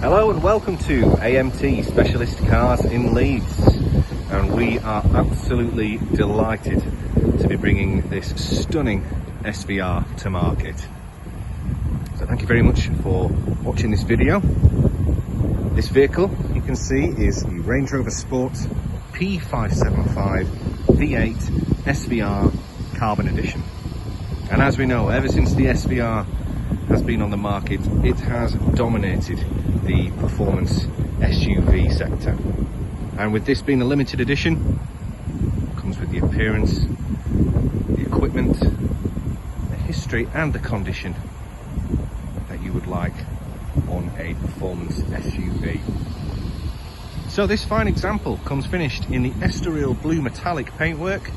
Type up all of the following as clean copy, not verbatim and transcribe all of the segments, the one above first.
Hello and welcome to AMT Specialist Cars in Leeds, and we are absolutely delighted to be bringing this stunning SVR to market. So thank you very much for watching this video. This vehicle you can see is the Range Rover Sport P575 V8 SVR Carbon Edition. And as we know, ever since the SVR has been on the market, it has dominated the performance SUV sector. And with this being a limited edition, it comes with the appearance, the equipment, the history and the condition that you would like on a performance SUV. So this fine example comes finished in the Estoril Blue Metallic Paintwork,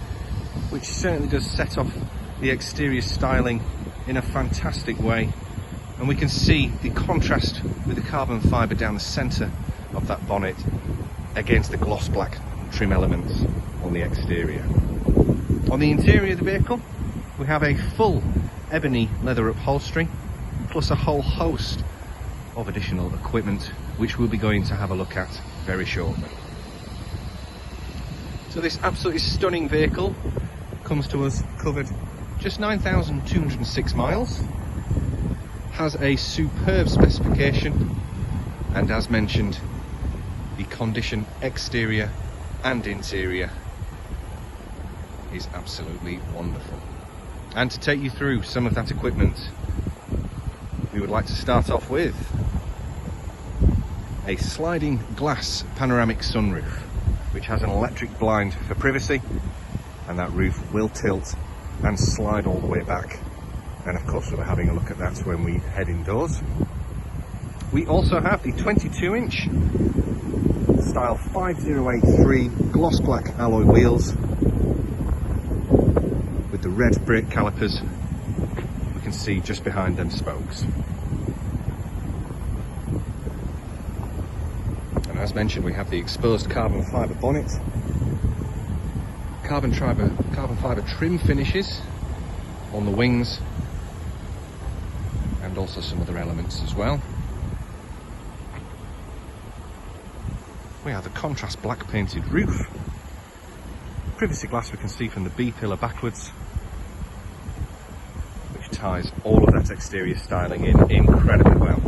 which certainly does set off the exterior styling in a fantastic way. And we can see the contrast with the carbon fibre down the centre of that bonnet against the gloss black trim elements on the exterior. On the interior of the vehicle, we have a full ebony leather upholstery, plus a whole host of additional equipment, which we'll be going to have a look at very shortly. So this absolutely stunning vehicle comes to us covered just 9,206 miles. Has a superb specification, and as mentioned, the condition exterior and interior is absolutely wonderful. And to take you through some of that equipment, we would like to start off with a sliding glass panoramic sunroof, which has an electric blind for privacy, and that roof will tilt and slide all the way back. And of course we'll be having a look at that when we head indoors. We also have the 22-inch style 5083 gloss black alloy wheels with the red brake calipers we can see just behind them spokes. And as mentioned, we have the exposed carbon fibre bonnet, carbon fibre trim finishes on the wings, and also some other elements as well. We have the contrast black painted roof, privacy glass we can see from the B pillar backwards, which ties all of that exterior styling in incredibly well.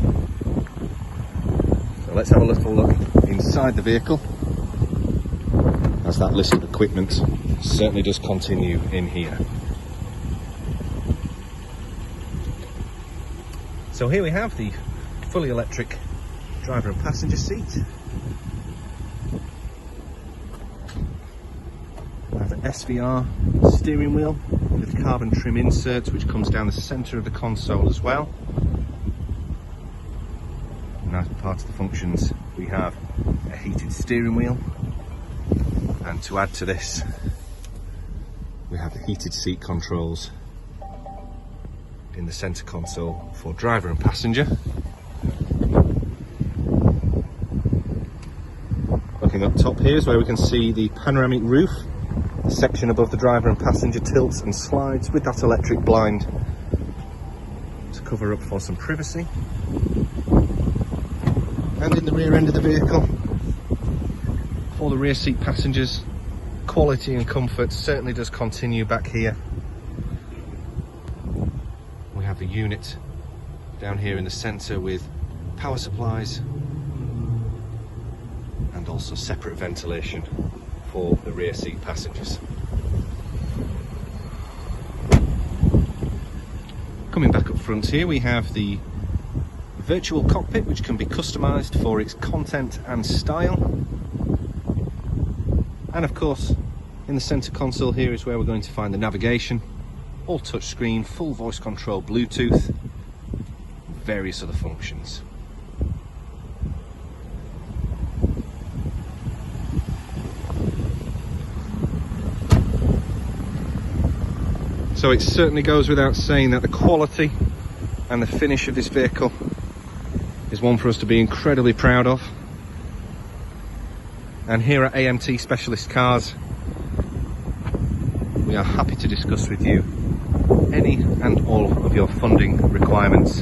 So let's have a little look inside the vehicle, as that list of equipment certainly does continue in here. So here we have the fully electric driver and passenger seat. We have the SVR steering wheel with carbon trim inserts, which comes down the centre of the console as well. And as part of the functions, we have a heated steering wheel, and to add to this, we have the heated seat controls in the centre console for driver and passenger. Looking up top here is where we can see the panoramic roof. The section above the driver and passenger tilts and slides with that electric blind to cover up for some privacy. And in the rear end of the vehicle, for the rear seat passengers, quality and comfort certainly does continue back here. The unit down here in the centre with power supplies and also separate ventilation for the rear seat passengers. Coming back up front here, we have the virtual cockpit, which can be customised for its content and style. And of course, in the centre console here is where we're going to find the navigation, all touchscreen, full voice control, Bluetooth, various other functions. So it certainly goes without saying that the quality and the finish of this vehicle is one for us to be incredibly proud of. And here at AMT Specialist Cars, we are happy to discuss with you any and all of your funding requirements,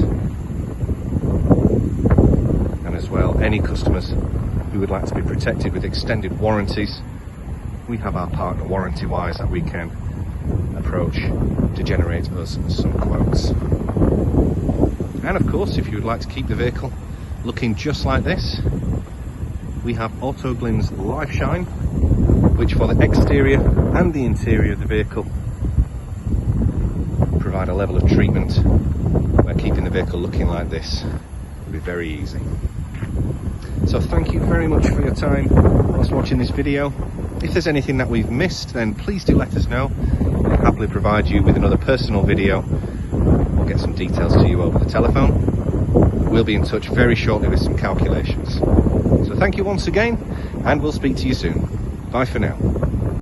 and as well any customers who would like to be protected with extended warranties, we have our partner Warranty Wise that we can approach to generate us some quotes. And of course, if you would like to keep the vehicle looking just like this, we have Auto Glim's Life Shine, which for the exterior and the interior of the vehicle provide a level of treatment where keeping the vehicle looking like this will be very easy. So thank you very much for your time whilst watching this video. If there's anything that we've missed, then please do let us know. We'll happily provide you with another personal video or get some details to you over the telephone. We'll be in touch very shortly with some calculations. So thank you once again, and we'll speak to you soon. Bye for now.